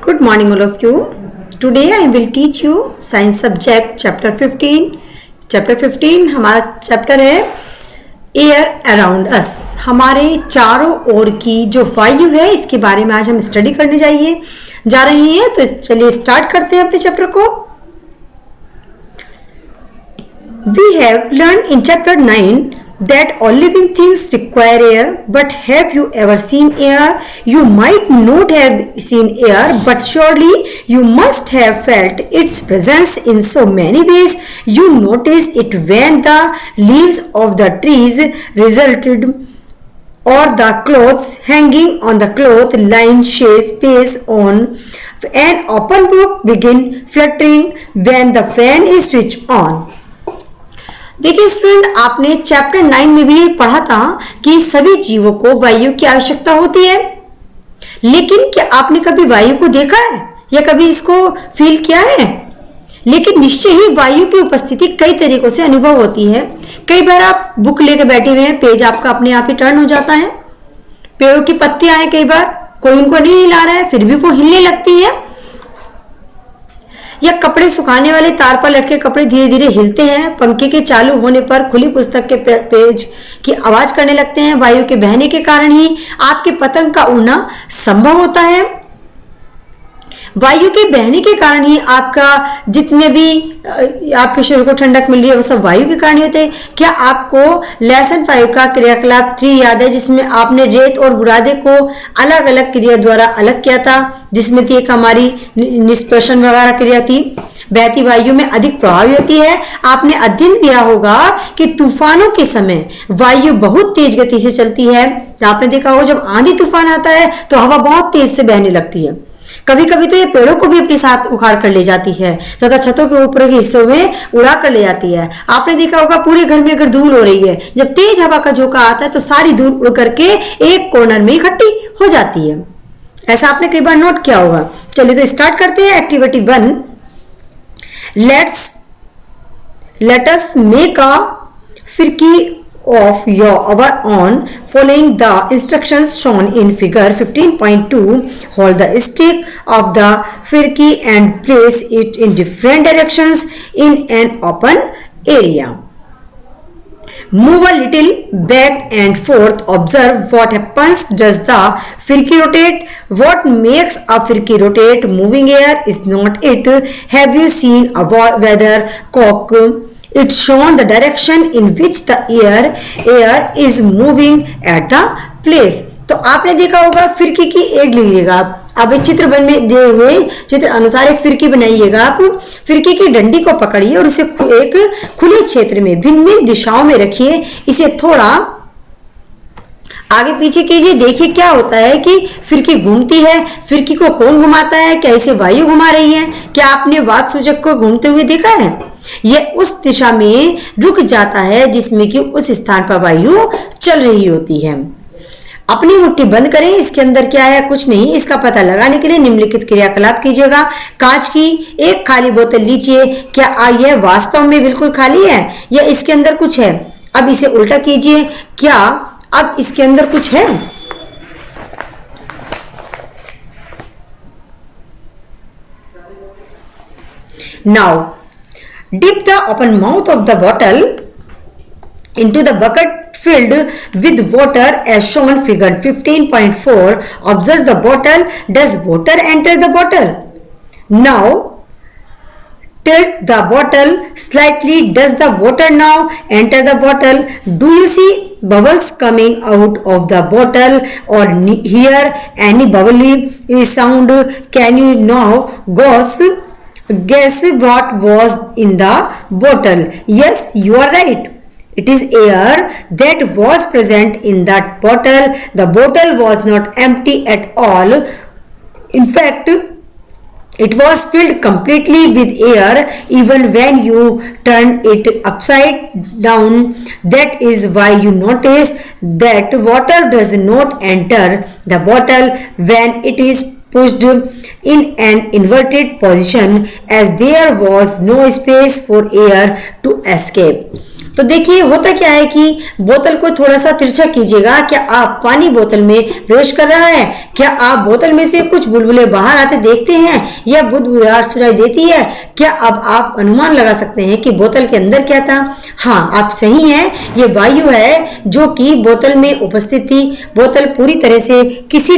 Good morning all of you. Today I will teach you science subject chapter 15. Chapter 15 हमारा chapter है air around us, हमारे चारों ओर की जो वायु है इसके बारे में आज हम स्टडी करने जा रहे हैं। तो चलिए स्टार्ट करते हैं अपने चैप्टर को। We have learned in chapter 9 that all living things require air, but have you ever seen air? You might not have seen air, but surely you must have felt its presence in so many ways. You notice it when the leaves of the trees resulted or the clothes hanging on the cloth line shays pace on an open book begin fluttering when the fan is switched on. देखिए student, आपने chapter 9 में भी ये पढ़ा था कि सभी जीवों को वायु की आवश्यकता होती है, लेकिन क्या आपने कभी वायु को देखा है या कभी इसको फील किया है? लेकिन निश्चय ही वायु की उपस्थिति कई तरीकों से अनुभव होती है। कई बार आप बुक लेके बैठे हुए हैं, पेज आपका अपने आप ही टर्न हो जाता है। पेड़ों की पत्तियां हैं, कई बार कोई उनको नहीं हिला रहा है फिर भी वो हिलने लगती है, या कपड़े सुखाने वाले तार पर लटके कपड़े धीरे धीरे हिलते हैं। पंखे के चालू होने पर खुली पुस्तक के पेज की आवाज करने लगते हैं। वायु के बहने के कारण ही आपके पतंग का उड़ना संभव होता है। वायु के बहने के कारण ही आपका जितने भी आपके शरीर को ठंडक मिल रही है वो सब वायु के कारण होते हैं। क्या आपको लेसन 5 का क्रियाकलाप 3 याद है, जिसमें आपने रेत और बुरादे को अलग अलग क्रिया द्वारा अलग किया था, जिसमें थी एक हमारी निष्पेषण वगैरह क्रिया थी। बहती वायु में अधिक प्रभावी होती है। आपने अध्ययन किया होगा कि तूफानों के समय वायु बहुत तेज गति से चलती है। आपने देखा होगा जब आंधी तूफान आता है तो हवा बहुत तेज से बहने लगती है। कभी कभी तो ये पेड़ों को भी अपने साथ उखाड़ कर ले जाती है तथा छतों के ऊपर के हिस्सों में उड़ा कर ले जाती है। आपने देखा होगा पूरे घर में अगर धूल हो रही है, जब तेज हवा का झोंका आता है तो सारी धूल उड़ करके एक कॉर्नर में इकट्ठी हो जाती है। ऐसा आपने कई बार नोट किया होगा। चलिए तो स्टार्ट करते हैं activity 1। Let us make a फिरकी of our own following the instructions shown in figure 15.2. Hold the stick of the firki and place it in different directions in an open area. Move a little back and forth. Observe what happens. Does the firki rotate? What makes a firki rotate? Moving air is not it. Have you seen a weathercock? It's shown the direction in which the air is moving at the place. तो आपने देखा होगा फिरकी की एक लीजिएगा आप, अब एक चित्र बन में दिए हुए चित्र अनुसार एक फिरकी बनाइएगा। आप फिरकी की डंडी को पकड़िए और उसे एक खुले क्षेत्र में भिन्न भिन्न दिशाओं में रखिए। इसे थोड़ा आगे पीछे कीजिए। देखिए क्या होता है कि फिरकी घूमती है। फिरकी को कौन घुमाता है? क्या इसे वायु घुमा रही है? क्या आपने वात सूचक को घूमते हुए देखा है? यह उस दिशा में रुक जाता है जिसमें कि उस स्थान पर वायु चल रही होती है। अपनी मुट्ठी बंद करें। इसके अंदर क्या है? कुछ नहीं। इसका पता लगाने के लिए निम्नलिखित क्रियाकलाप कीजिएगा। कांच की एक खाली बोतल लीजिए। क्या यह वास्तव में बिल्कुल खाली है या इसके अंदर कुछ है? अब इसे उल्टा कीजिए। क्या अब इसके अंदर कुछ है? Now dip the open mouth of the bottle into the bucket filled with water as shown figure 15.4. Observe the bottle. Does water enter the bottle? Now tilt the bottle slightly. Does the water now enter the bottle? Do you see bubbles coming out of the bottle or hear any bubbly sound? Can you now guess what was in the bottle? Yes, you are right. It is air that was present in that bottle. The bottle was not empty at all. In fact, it was filled completely with air even when you turned it upside down. That is why you notice that water does not enter the bottle when it is pushed in an inverted position, as there was no space for air to escape. तो देखिए होता क्या है कि बोतल को थोड़ा सा तिरछा कीजिएगा। क्या आप पानी बोतल में प्रवेश कर रहा है? क्या आप बोतल में से कुछ बुलबुले बाहर आते देखते हैं या बुदबुदार सुनाई देती है? क्या अब आप अनुमान लगा सकते हैं कि बोतल के अंदर क्या था? हाँ, आप सही हैं, ये वायु है जो कि बोतल में उपस्थित थी। बोतल पूरी तरह से किसी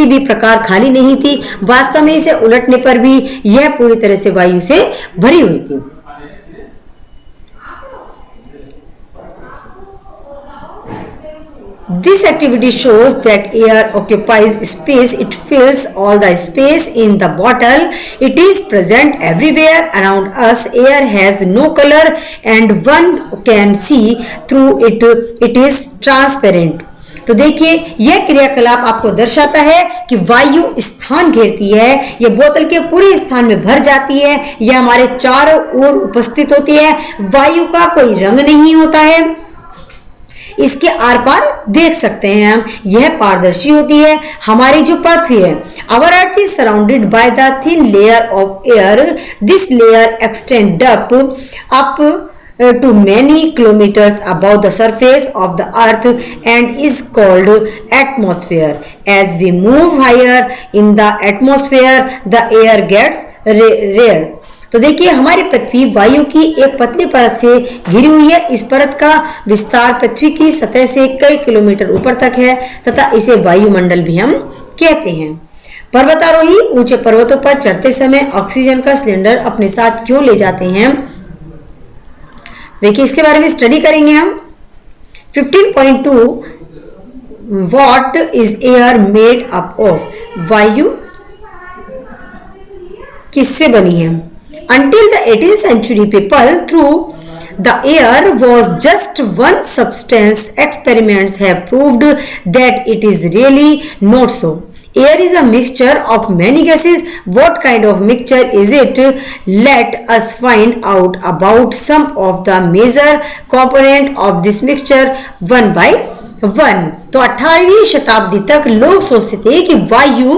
भी प्रकार खाली नहीं थी। वास्तव में इसे उलटने पर भी यह पूरी तरह से वायु से भरी हुई थी। This activity shows that air occupies space. It fills all the space in the bottle. It is present everywhere around us. Air has no color and one can see through it. It is transparent. तो देखिए यह क्रियाकलाप आपको दर्शाता है कि वायु स्थान घेरती है, यह बोतल के पूरे स्थान में भर जाती है, यह हमारे चारों ओर उपस्थित होती है। वायु का कोई रंग नहीं होता है, इसके आर पार देख सकते हैं हम, यह पारदर्शी होती है। हमारी जो पृथ्वी है, our earth is surrounded by the thin layer of air. This layer extends up to many kilometers above the surface of the earth and is called atmosphere. As we move higher in the atmosphere, the air gets rare. तो देखिए हमारी पृथ्वी वायु की एक पतली परत से घिरी हुई है। इस परत का विस्तार पृथ्वी की सतह से कई किलोमीटर ऊपर तक है तथा इसे वायुमंडल भी हम कहते हैं। पर्वतारोही ऊंचे पर्वतों पर चढ़ते समय ऑक्सीजन का सिलेंडर अपने साथ क्यों ले जाते हैं? देखिए इसके बारे में स्टडी करेंगे हम। 15.2 what is air made up of? वायु किससे बनी है? Until the 18th century, people through the air was just one substance. Experiments have proved that it is really not so. Air is a mixture of many gases. What kind of mixture is it? Let us find out about some of the major components of this mixture one by one. तो 18वीं शताब्दी तक लोग सोचते थे कि वायु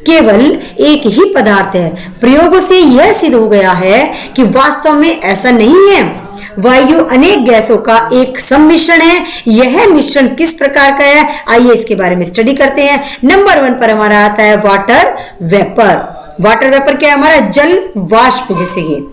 केवल एक ही पदार्थ है। प्रयोगों से यह सिद्ध हो गया है कि वास्तव में ऐसा नहीं है। वायु अनेक गैसों का एक सम्मिश्रण है। यह मिश्रण किस प्रकार का है, आइए इसके बारे में स्टडी करते हैं। नंबर 1 पर हमारा आता है वाटर वेपर। वाटर वेपर क्या है? हमारा जल वाष्प। जैसे कि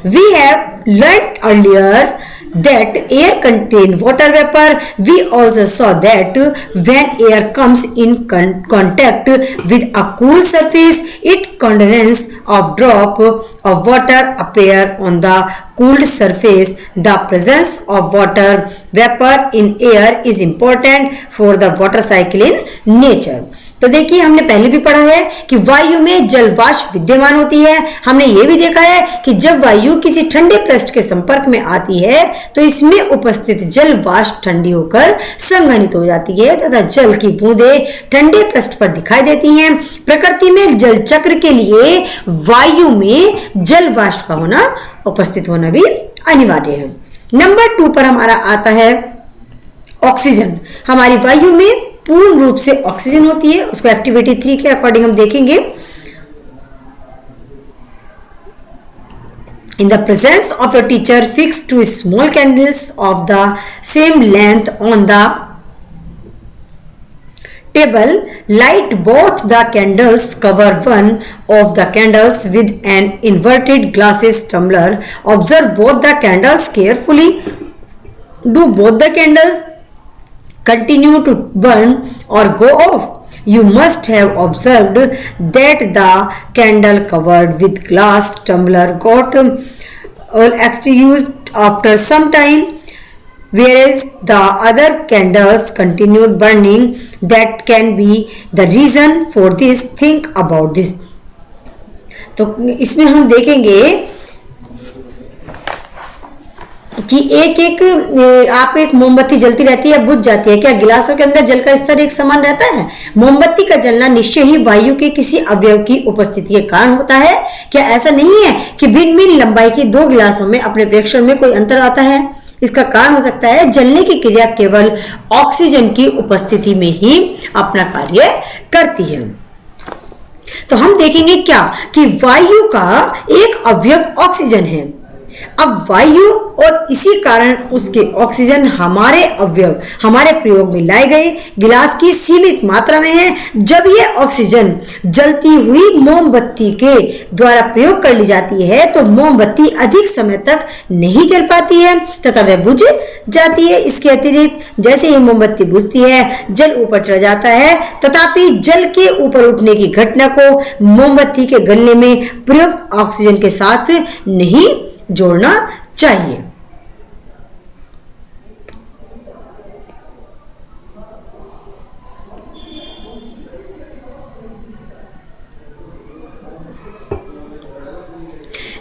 we have learnt earlier that air contains water vapor. We also saw that when air comes in contact with a cool surface, it condenses of drop of water appear on the cooled surface. The presence of water vapor in air is important for the water cycle in nature. तो देखिए हमने पहले भी पढ़ा है कि वायु में जल वाष्प विद्यमान होती है। हमने ये भी देखा है कि जब वायु किसी ठंडे पृष्ठ के संपर्क में आती है तो इसमें उपस्थित जल वाष्प ठंडी होकर संघनित हो जाती है तथा जल की बूंदें ठंडे पृष्ठ पर दिखाई देती हैं। प्रकृति में जल चक्र के लिए वायु में जल वाष्प का होना, उपस्थित होना भी अनिवार्य है। नंबर 2 पर हमारा आता है ऑक्सीजन। हमारी वायु में पूर्ण रूप से ऑक्सीजन होती है, उसको एक्टिविटी 3 के अकॉर्डिंग हम देखेंगे। In the presence of a teacher, fix 2 small candles of the same length on the table. Light both the candles. Cover one of the candles with an inverted glasses tumbler. Observe both the candles carefully. Do both the candles continue to burn or go off? You must have observed that the candle covered with glass tumbler got extinguished after some time, whereas the other candles continued burning. That can be the reason for this. Think about this. तो इसमें हम देखेंगे कि आप एक मोमबत्ती जलती रहती है, बुझ जाती है। क्या गिलासों के अंदर जल का स्तर एक समान रहता है? मोमबत्ती का जलना निश्चय ही वायु के किसी अवयव की उपस्थिति के कारण होता है। क्या ऐसा नहीं है कि भिन्न भिन्न लंबाई के 2 गिलासों में अपने प्रेक्षण में कोई अंतर आता है? इसका कारण हो सकता है जलने की क्रिया केवल ऑक्सीजन की उपस्थिति में ही अपना कार्य करती है। तो हम देखेंगे क्या कि वायु का एक अवयव ऑक्सीजन है। अब वायु और इसी कारण उसके ऑक्सीजन हमारे अवयव हमारे प्रयोग में लाए गए गिलास की सीमित मात्रा में है। जब यह ऑक्सीजन जलती हुई मोमबत्ती के द्वारा प्रयोग कर ली जाती है तो मोमबत्ती अधिक समय तक नहीं जल पाती है तथा वह बुझ जाती है। इसके अतिरिक्त जैसे ही मोमबत्ती बुझती है जल ऊपर चढ़ जाता है, तथापि जल के ऊपर उठने की घटना को मोमबत्ती के गलने में प्रयुक्त ऑक्सीजन के साथ नहीं जोड़ना चाहिए।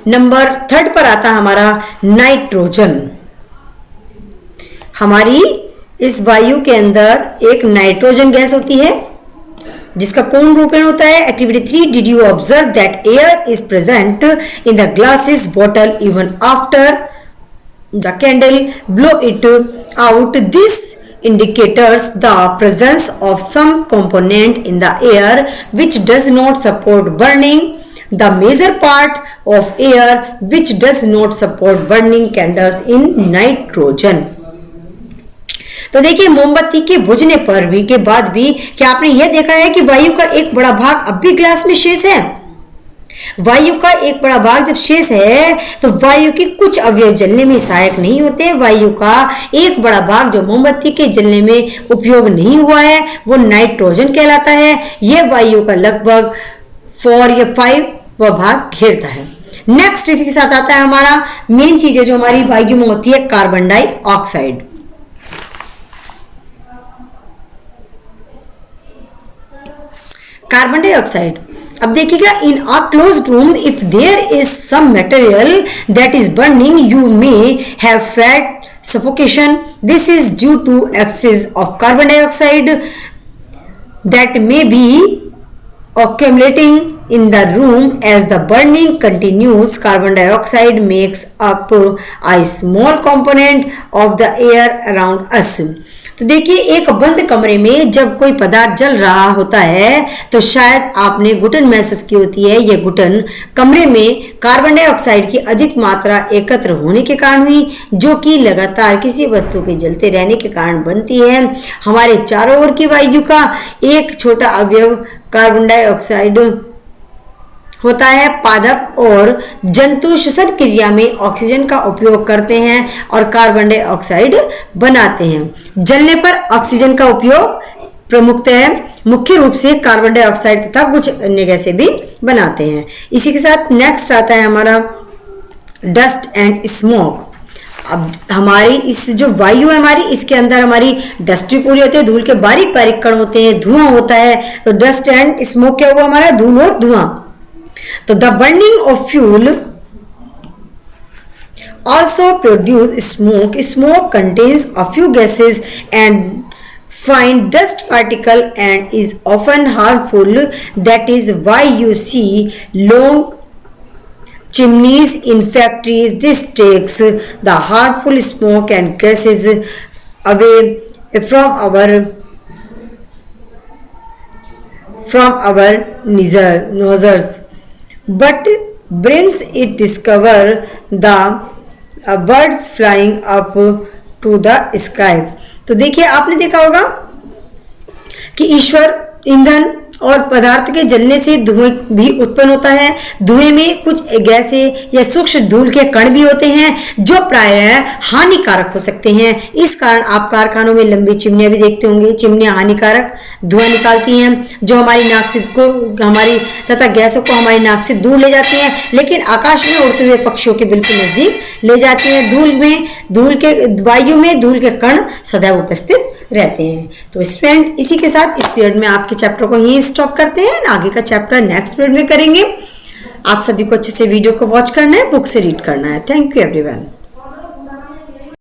नंबर 3 पर आता है हमारा नाइट्रोजन। हमारी इस वायु के अंदर एक नाइट्रोजन गैस होती है जिसका पूर्ण रूपेण होता है activity 3। Did you observe that air is present in the glasses bottle even after the candle blow it out? This indicators the presence of some component in the air which does not support burning the major part of air which does not support burning candles in nitrogen। तो देखिए मोमबत्ती के बुझने पर भी के बाद भी क्या आपने यह देखा है कि वायु का एक बड़ा भाग अब भी ग्लास में शेष है। वायु का एक बड़ा भाग जब शेष है तो वायु के कुछ अवयव जलने में सहायक नहीं होते। वायु का एक बड़ा भाग जो मोमबत्ती के जलने में उपयोग नहीं हुआ है वो नाइट्रोजन कहलाता है। यह वायु का लगभग 4 या 5 भाग घेरता है। नेक्स्ट इसी के साथ आता है हमारा मेन चीज है जो हमारी वायु में होती है कार्बन डाइऑक्साइड। कार्बन डाइऑक्साइड, अब देखिएगा in a closed room if there is some material that is burning you may have felt suffocation. This is due to excess of carbon dioxide that may be accumulating in the room as the burning continues. Carbon dioxide makes up a small component of the air around us। तो देखिए एक बंद कमरे में जब कोई पदार्थ जल रहा होता है तो शायद आपने घुटन महसूस की होती है। यह घुटन कमरे में कार्बन डाइऑक्साइड की अधिक मात्रा एकत्र होने के कारण हुई जो कि लगातार किसी वस्तु के जलते रहने के कारण बनती है। हमारे चारों ओर की वायु का एक छोटा अवयव कार्बन डाइऑक्साइड होता है। पादप और जंतु श्वसन क्रिया में ऑक्सीजन का उपयोग करते हैं और कार्बन डाइऑक्साइड बनाते हैं। जलने पर ऑक्सीजन का उपयोग प्रमुखतः मुख्य रूप से कार्बन डाइऑक्साइड तथा कुछ अन्य गैसें भी बनाते हैं। इसी के साथ नेक्स्ट आता है हमारा डस्ट एंड स्मोक। अब हमारी इस जो वायु है हमारी इसके अंदर हमारी डस्ट भी पूरी होती है, धूल के बारीक बारीक कण होते हैं, धुआं होता है। तो डस्ट एंड स्मोक क्या हुआ हमारा धूल और धुआं। तो the burning of fuel also produce smoke. Smoke contains a few gases and fine dust particle and is often harmful. That is why you see long chimneys in factories. This takes the harmful smoke and gases away from our nostrils, but brings it discover the birds flying up to the sky. तो देखिए आपने देखा होगा कि ईश्वर ईंधन और पदार्थ के जलने से धुएं भी उत्पन्न होता है। धुएं में कुछ गैसें या सूक्ष्म धूल के कण भी होते हैं जो प्रायः हानिकारक हो सकते हैं। इस कारण आप कारखानों में लंबी चिमनियां भी देखते होंगे। चिमनियां हानिकारक धुआं निकालती हैं जो हमारी नाक से हमारी तथा गैसों को हमारी नाक से दूर ले जाती हैं, लेकिन आकाश में उड़ते हुए पक्षियों के बिल्कुल नजदीक ले जाती हैं। वायु में धूल के कण सदैव उपस्थित रहते हैं। तो स्टूडेंट इसी के साथ इस पीरियड में आपके चैप्टर को यहीं स्टॉप करते हैं। आगे का चैप्टर नेक्स्ट पीरियड में करेंगे। आप सभी को अच्छे से वीडियो को वॉच करना है, बुक से रीड करना है। Thank you everyone.